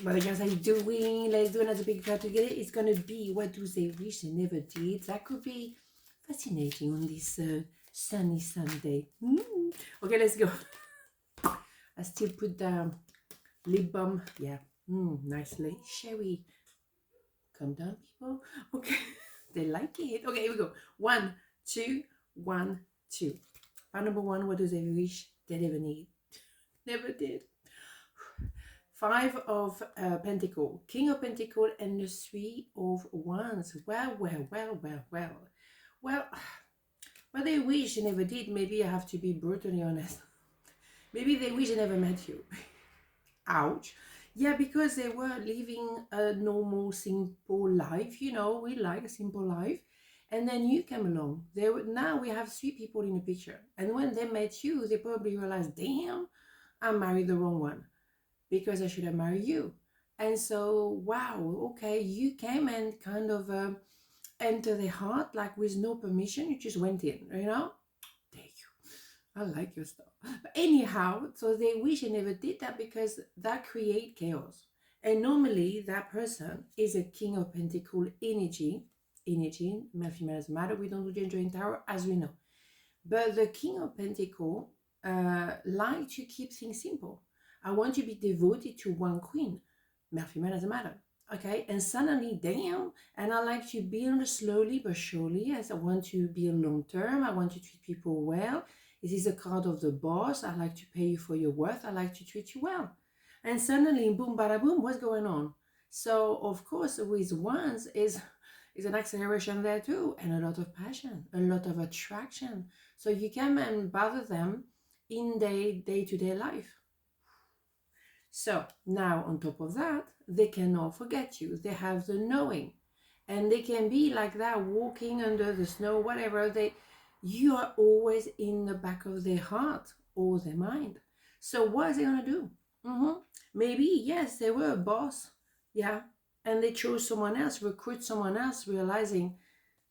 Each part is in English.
What the guys are doing? Let's do another picture together. It's gonna be what do they wish they never did. That could be fascinating on this sunny Sunday. Okay, let's go. I still put the lip balm. Yeah, nicely. Shall we come down, people? Okay, they like it. Okay, here we go. 1, 2, 1, 2. Part number 1. What do they wish they never need? Never did. 5 of Pentacle, King of Pentacle, and the 3 of Wands. Well, they wish they never did. Maybe I have to be brutally honest. Maybe they wish they never met you. Ouch. Yeah, because they were living a normal, simple life. You know, we like a simple life. And then you came along. Now we have 3 people in the picture. And when they met you, they probably realized, damn, I married the wrong one, because I should have married you. And so, wow, okay, you came and kind of entered the heart like with no permission. You just went in, you know? Thank you. I like your stuff. But anyhow, so they wish they never did that, because that create chaos. And normally that person is a King of Pentacle energy, male, female doesn't matter. We don't do gender in tarot, as we know. But the King of Pentacle like to keep things simple. I want to be devoted to one queen. Male, female doesn't matter. Okay, and suddenly, damn, and I like to build slowly but surely, as I want to build long term. I want to treat people well. This is a card of the boss. I like to pay you for your worth. I like to treat you well. And suddenly, boom, bada boom, what's going on? So, of course, with Wands is an acceleration there too, and a lot of passion, a lot of attraction. So you come and bother them in their day-to-day life. So now on top of that, they cannot forget you. They have the knowing, and they can be like that, walking under the snow, whatever. You are always in the back of their heart or their mind. So what are they gonna do? Maybe, yes, they were a boss, yeah, and they chose someone else, recruit someone else, realizing,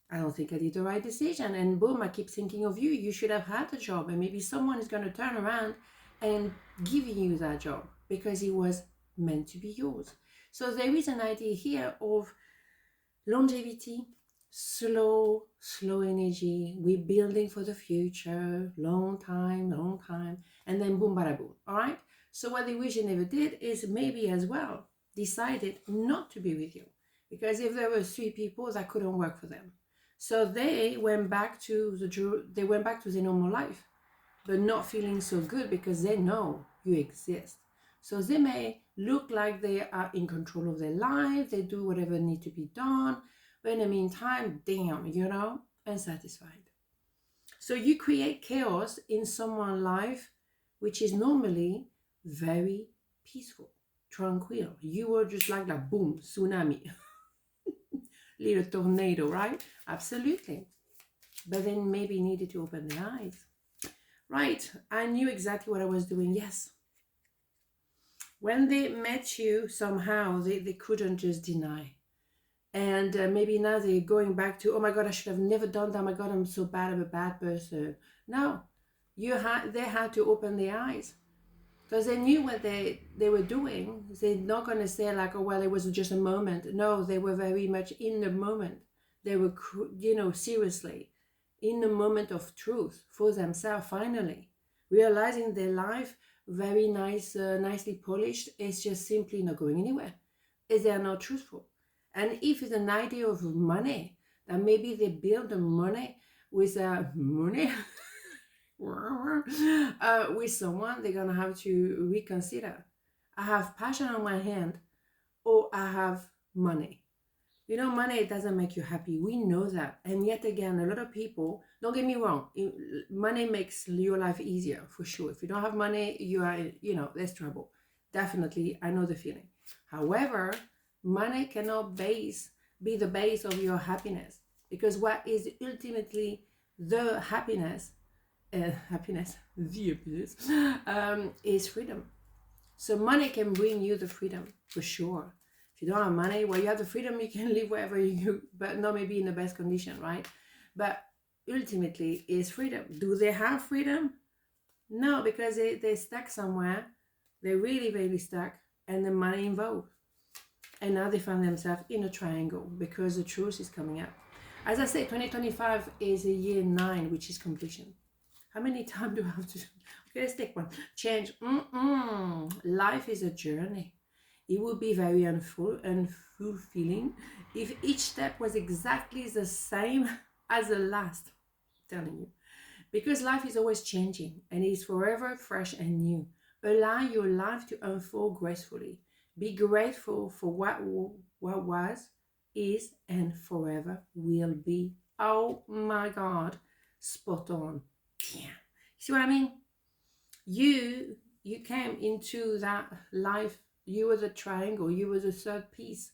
I don't think I did the right decision, and boom, I keep thinking of you. You should have had the job, and maybe someone is going to turn around and give you that job because it was meant to be yours. So there is an idea here of longevity, slow energy. We're building for the future, long time, and then boom, bada boom. All right. So what they wish they never did is maybe as well decided not to be with you, because if there were 3 people, that couldn't work for them. So they went back to their normal life, but not feeling so good because they know you exist. So they may look like they are in control of their life. They do whatever needs to be done. But in the meantime, damn, you know, unsatisfied. So you create chaos in someone's life, which is normally very peaceful, tranquil. You were just like that, boom, tsunami. Little tornado, right? Absolutely. But then maybe needed to open the eyes. Right, I knew exactly what I was doing, yes. When they met you, somehow they couldn't just deny. And maybe now they're going back to, oh my God, I should have never done that. Oh my God, I'm so bad, I'm a bad person. No, they had to open their eyes. Because they knew what they were doing. They're not going to say like, oh, well, it was just a moment. No, they were very much in the moment. They were, seriously, in the moment of truth for themselves, finally. Realizing their life, very nice, nicely polished, is just simply not going anywhere. Is they are not truthful. And if it's an idea of money, that maybe they build the money with money... with someone, they're gonna have to reconsider. I have passion on my hand, or I have money. You know, money doesn't make you happy. We know that. And yet again, a lot of people, don't get me wrong, money makes your life easier for sure. If you don't have money, you are, there's trouble. Definitely, I know the feeling. However, money cannot be the base of your happiness, because what is ultimately the happiness is freedom. So money can bring you the freedom for sure. If you don't have money, well, you have the freedom, you can live wherever you, but not maybe in the best condition, right? But ultimately is freedom. Do they have freedom? No, because they're stuck somewhere. They're really, really stuck, and the money involved. And now they find themselves in a triangle because the truth is coming out. As I said, 2025 is a year 9, which is completion. How many times do I have to? Okay, let's take one. Change. Life is a journey. It would be very unfulfilling if each step was exactly the same as the last. I'm telling you. Because life is always changing and is forever fresh and new. Allow your life to unfold gracefully. Be grateful for what was, is, and forever will be. Oh my God, spot on. Damn. See what I mean? You came into that life. You were the triangle. You were the third piece.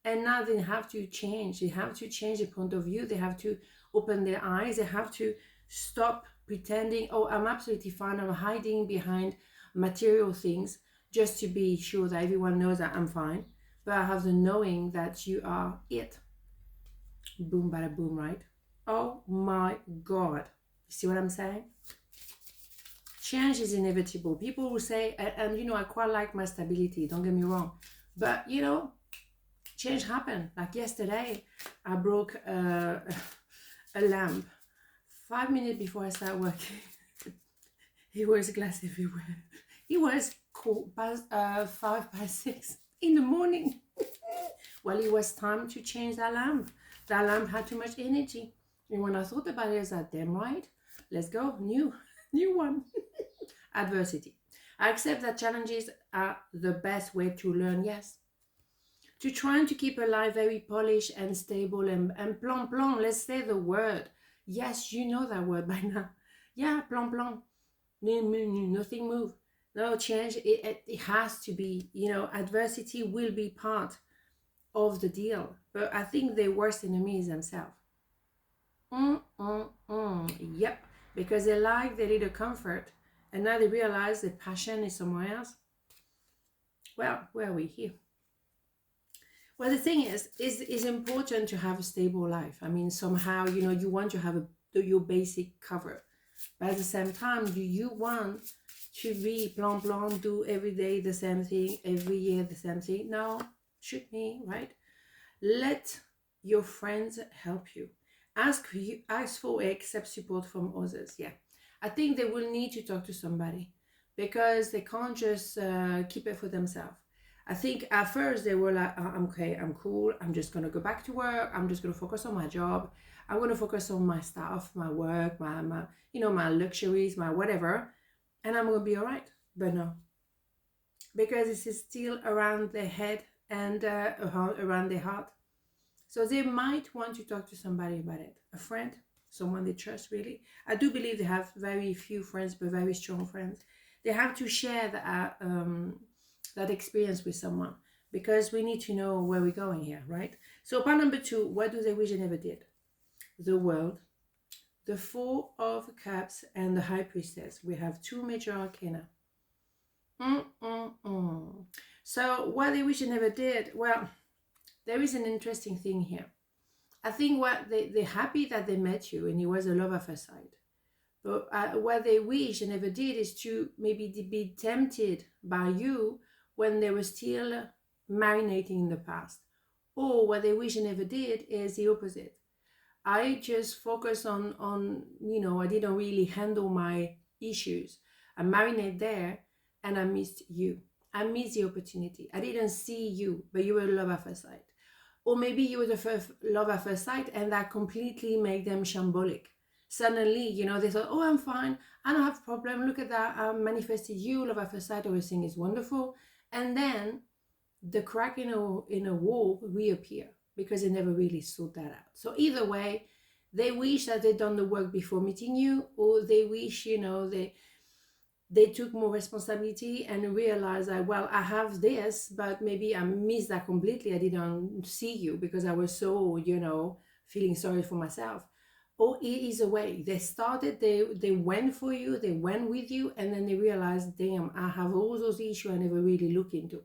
And now they have to change. They have to change the point of view. They have to open their eyes. They have to stop pretending, oh, I'm absolutely fine. I'm hiding behind material things just to be sure that everyone knows that I'm fine. But I have the knowing that you are it. Boom, bada boom, right? Oh my God. You see what I'm saying? Change is inevitable. People will say, and you know, I quite like my stability, don't get me wrong. But you know, change happened. Like yesterday, I broke a lamp 5 minutes before I started working. It was glass everywhere. It was cool, past 5 past 6 in the morning. Well, it was time to change that lamp. That lamp had too much energy. And when I thought about it, I was like, damn right, let's go, new one. Adversity. I accept that challenges are the best way to learn, yes. To trying to keep a life very polished and stable and plan, let's say the word. Yes, you know that word by now. Yeah, plan. Nothing move. No change. It has to be, you know, adversity will be part of the deal. But I think the worst enemy is themselves. Yep. Because they like their little comfort. And now they realize the passion is somewhere else. Well, where are we here? Well, the thing is, it's important to have a stable life. I mean, somehow, you know, you want to have your basic cover. But at the same time, do you want to be plan, do every day the same thing, every year the same thing? No, shoot me, right? Let your friends help you. Ask for accept support from others. Yeah, I think they will need to talk to somebody because they can't just keep it for themselves. I think at first they were like, I'm okay, I'm cool, I'm just going to go back to work, I'm just going to focus on my job, I'm going to focus on my stuff, my work, my you know, my luxuries, my whatever, and I'm going to be all right. But no, because this is still around their head and around their heart. So they might want to talk to somebody about it, a friend, someone they trust really. I do believe they have very few friends, but very strong friends. They have to share that experience with someone because we need to know where we're going here, right? So part number 2, what do they wish they never did? The World, the Four of Cups, and the High Priestess. We have 2 major arcana. So what they wish they never did? Well, there is an interesting thing here. I think what they're happy that they met you and it was a love at first sight. But what they wish they never did is to maybe be tempted by you when they were still marinating in the past. Or what they wish they never did is the opposite. I just focus on you know, I didn't really handle my issues. I marinate there and I missed you. I missed the opportunity. I didn't see you, but you were love at first sight. Or maybe you were the first love at first sight and that completely made them shambolic. Suddenly, you know, they thought, oh, I'm fine, I don't have a problem, look at that, I manifested you, love at first sight, everything is wonderful. And then the crack in a wall reappear because they never really sort that out. So either way, they wish that they'd done the work before meeting you, or they wish, you know, they took more responsibility and realized that, well, I have this, but maybe I missed that completely. I didn't see you because I was so, you know, feeling sorry for myself. Or it is a way. They started, they went for you, they went with you, and then they realized, damn, I have all those issues I never really looked into.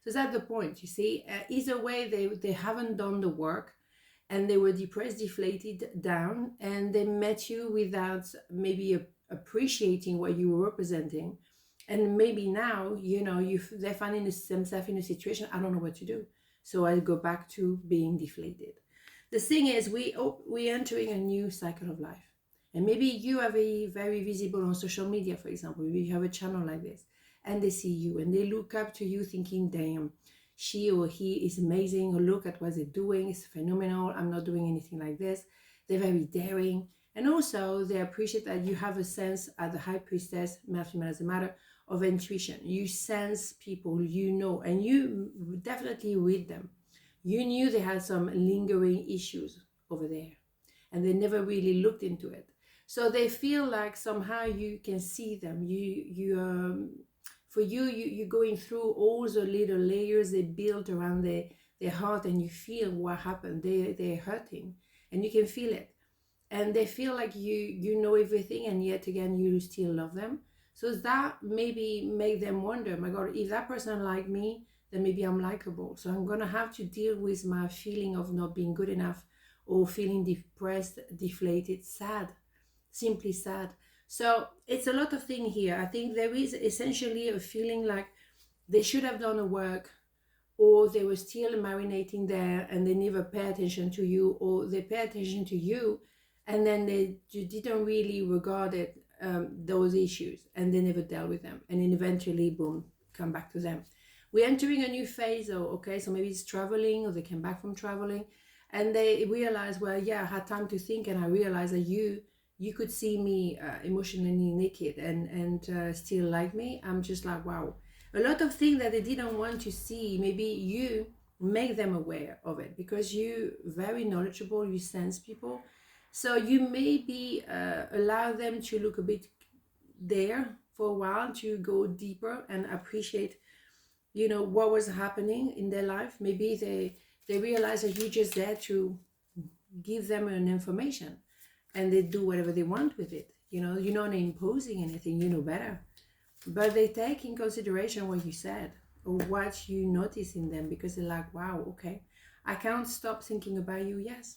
So that's the point, you see. Either way, they haven't done the work and they were depressed, deflated, down, and they met you without maybe appreciating what you were representing. And maybe now, they're finding themselves in a situation, I don't know what to do. So I go back to being deflated. The thing is, we're entering a new cycle of life. And maybe you are very visible on social media, for example. Maybe you have a channel like this, and they see you and they look up to you thinking, damn, she or he is amazing, or look at what they're doing, it's phenomenal, I'm not doing anything like this. They're very daring. And also they appreciate that you have a sense, as the high priestess, male, female doesn't matter, of intuition. You sense people, and you definitely read them. You knew they had some lingering issues over there, and they never really looked into it. So they feel like somehow you can see them. For you're going through all the little layers they built around their heart, and you feel what happened. They're hurting, and you can feel it. And they feel like you know everything, and yet again you still love them. So that maybe make them wonder, my God, if that person like me, then maybe I'm likable. So I'm gonna have to deal with my feeling of not being good enough, or feeling depressed, deflated, sad, simply sad. So it's a lot of things here. I think there is essentially a feeling like they should have done the work, or they were still marinating there and they never pay attention to you, or they pay attention to you and then they didn't really regard it, those issues, and they never dealt with them, and then eventually boom, come back to them. We're entering a new phase, though. Okay, so maybe it's traveling, or they came back from traveling and they realize, well, yeah, I had time to think, and I realized that you could see me emotionally naked and still like me. I'm just like, wow, a lot of things that they didn't want to see, maybe you make them aware of it, because you very knowledgeable, you sense people. So you maybe allow them to look a bit there for a while, to go deeper and appreciate, what was happening in their life. Maybe they realize that you're just there to give them an information, and they do whatever they want with it. You're not imposing anything, you know better. But they take in consideration what you said, or what you notice in them, because they're like, wow, okay, I can't stop thinking about you. Yes.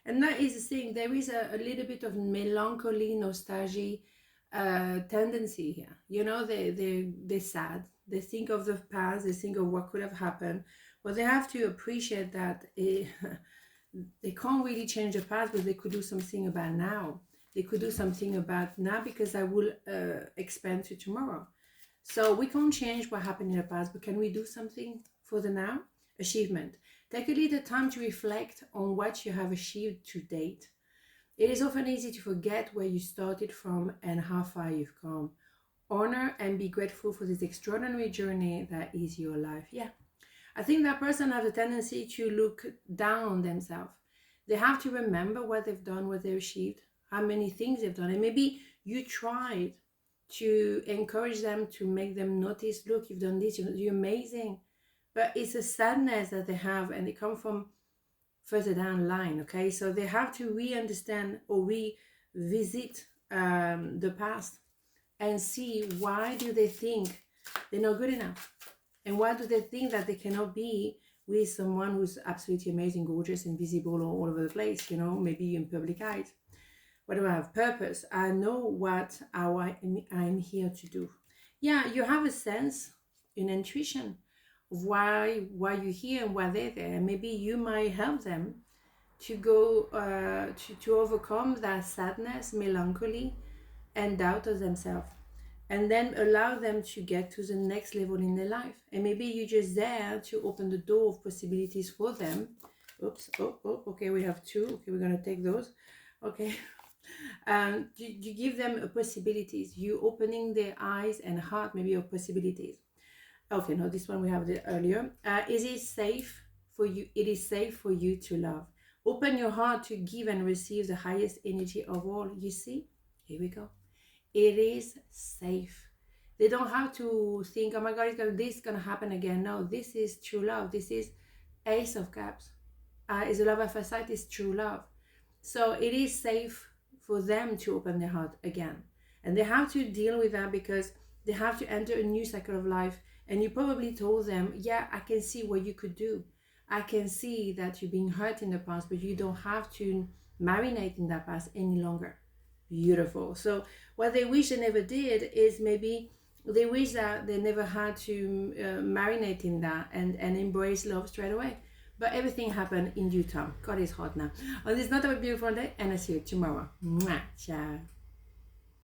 And that is the thing. There is a little bit of melancholy, nostalgia tendency here. They're sad. They think of the past. They think of what could have happened. But they have to appreciate that they can't really change the past, but they could do something about now. They could do something about now, because I will expand to tomorrow. So we can't change what happened in the past, but can we do something for the now? Achievement. Take a little time to reflect on what you have achieved to date. It is often easy to forget where you started from and how far you've come. Honor and be grateful for this extraordinary journey that is your life. Yeah, I think that person has a tendency to look down on themselves. They have to remember what they've done, what they've achieved, how many things they've done. And maybe you tried to encourage them, to make them notice, look, you've done this, you're amazing. But it's a sadness that they have, and they come from further down the line, okay? So they have to re-understand or revisit the past and see, why do they think they're not good enough? And why do they think that they cannot be with someone who's absolutely amazing, gorgeous, and visible all over the place, maybe in public eyes? What do I have? Purpose. I know what I'm here to do. Yeah, you have a sense, an intuition of why you're here and why they're there. And maybe you might help them to go to overcome that sadness, melancholy, and doubt of themselves, and then allow them to get to the next level in their life. And maybe you're just there to open the door of possibilities for them. Oops. Oh, okay, we have two. Okay, we're going to take those. Okay. You give them possibilities. You opening their eyes and heart, maybe, of possibilities. Okay, no, this one we have earlier. Is it safe for you? It is safe for you to love. Open your heart to give and receive the highest energy of all. You see? Here we go. It is safe. They don't have to think, oh my God, this is going to happen again. No, this is true love. This is Ace of Cups. Is a love at first sight, is true love. So it is safe for them to open their heart again. And they have to deal with that, because they have to enter a new cycle of life. And you probably told them, yeah, I can see what you could do. I can see that you've been hurt in the past, but you don't have to marinate in that past any longer. Beautiful. So what they wish they never did is maybe They wish that they never had to marinate in that and embrace love straight away. But everything happened in due time. God is hot now. On this not a beautiful day, and I see you tomorrow. Mwah. Ciao.